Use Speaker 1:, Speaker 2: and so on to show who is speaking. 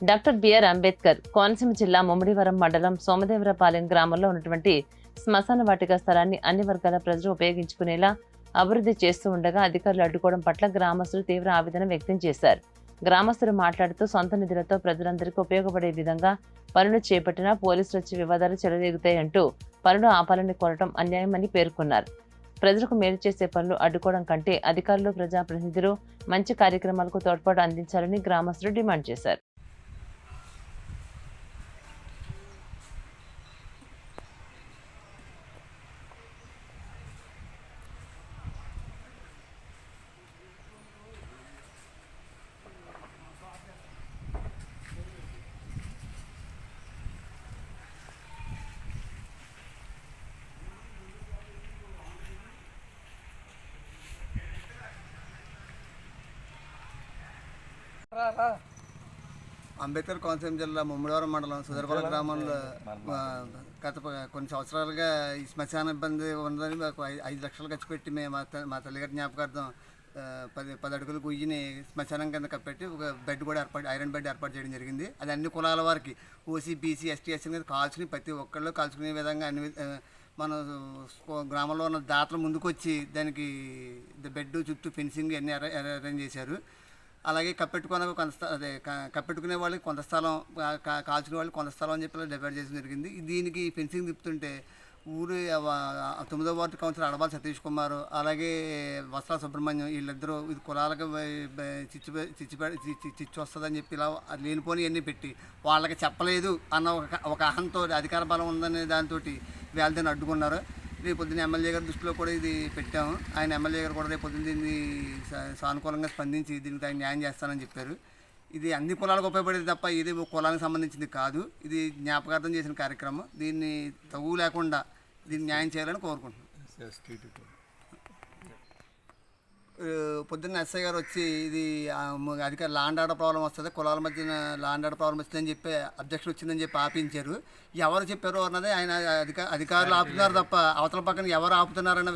Speaker 1: Doctor BR Ambedkar Konaseema జిల్లా ముమ్మిడివరం మండలం సోమదేవరపాలెం గ్రామంలో ఉన్నటువంటి శ్మశాన వాటిక స్థలాన్ని అన్ని వర్గాల ప్రజలు ఉపయోగించుకునేలా అభివృద్ధి చేస్తూ ఉండగా అధికారులు అడ్డుకోవడం పట్ల గ్రామస్తులు తీవ్ర ఆవేదన వ్యక్తం చేశారు. గ్రామస్తులు మాట్లాడుతూ సొంత నిధులతో ప్రజలందరికీ ఉపయోగపడే విధంగా పనులు చేపట్టినా పోలీసులు వచ్చి వివాదాలు చెలరేగుతాయంటూ పనులు ఆపాలని కోరటం అన్యాయమని పేర్కొన్నారు. ప్రజలకు మేలు చేసే పనులు అడ్డుకోవడం కంటే అధికారులు ప్రజాప్రతినిధులు మంచి కార్యక్రమాలకు తోడ్పాటు అందించాలని గ్రామస్తులు డిమాండ్ చేశారు.
Speaker 2: అంబేద్కర్ కోనసీమ జిల్లా ముమ్మిడివరం మండలం సుదర్పాలెం గ్రామంలో గత కొన్ని సంవత్సరాలుగా ఈ శ్మశాన ఇబ్బంది ఉందని మాకు 5 లక్షలు ఖర్చు పెట్టి మేము మా తల్లిగారి జ్ఞాపకార్థం 10 అడుగుల గుయ్యిని శ్మశానం కింద కప్పెట్టి ఒక బెడ్ కూడా ఐరన్ బెడ్ ఏర్పాటు చేయడం జరిగింది. అది అన్ని కులాల వారికి ఓసీ, బీసీ, ఎస్టీ, ఎస్సీ మీద కాల్చుకుని ప్రతి ఒక్కళ్ళు కాల్చుకునే విధంగా అన్ని మన గ్రామంలో ఉన్న దాతలు ముందుకు వచ్చి దానికి బెడ్ చుట్టూ ఫెన్సింగ్ అన్నీ అరేంజ్ చేశారు. అలాగే కప్పెట్టుకునే వాళ్ళకి కొంత స్థలం, కాల్చుకునే వాళ్ళకి కొంత స్థలం అని చెప్పి డివైడ్ చేయడం జరిగింది. దీనికి ఫెన్సింగ్ తిప్పుతుంటే ఊరు 9వ వార్డు కౌన్సిలర్ అడబాల సతీష్ కుమార్, అలాగే వస్త్రాల సుబ్రహ్మణ్యం వీళ్ళిద్దరూ ఇది కులాలకు చిచ్చు వస్తుందని చెప్పి ఇలా లేనిపోని అన్నీ పెట్టి వాళ్ళకి చెప్పలేదు అన్న ఒక అహంతో అధికార బలం ఉందనే దాంతో వీళ్ళ దాన్ని అడ్డుకున్నారు. రేపు పొద్దున్న ఎమ్మెల్యే గారి దృష్టిలో కూడా ఇది పెట్టాము. ఆయన ఎమ్మెల్యే గారు కూడా రేపు పొద్దున్న దీన్ని సానుకూలంగా స్పందించి దీనికి ఆయన న్యాయం చేస్తానని చెప్పారు. ఇది అన్ని కులాలకు ఉపయోగపడేది తప్ప ఇది కులానికి సంబంధించింది కాదు. ఇది జ్ఞాపకార్థం చేసిన కార్యక్రమం. దీన్ని తగు లేకుండా దీన్ని న్యాయం చేయాలని కోరుకుంటున్నాం. పొద్దున్న ఎస్ఐ గారు వచ్చి ఇది అధికార ల్యాండ్ ఆర్డర్ ప్రాబ్లం వస్తుంది, కులాల మధ్యన ల్యాండ్ ఆర్డర్ ప్రాబ్లం వస్తుందని చెప్పి అబ్జెక్షన్ వచ్చిందని చెప్పి ఆపించారు. ఎవరు చెప్పారు అన్నది ఆయన అధికారులు ఆపుతున్నారు తప్ప అవతల పక్కన ఎవరు ఆపుతున్నారన్న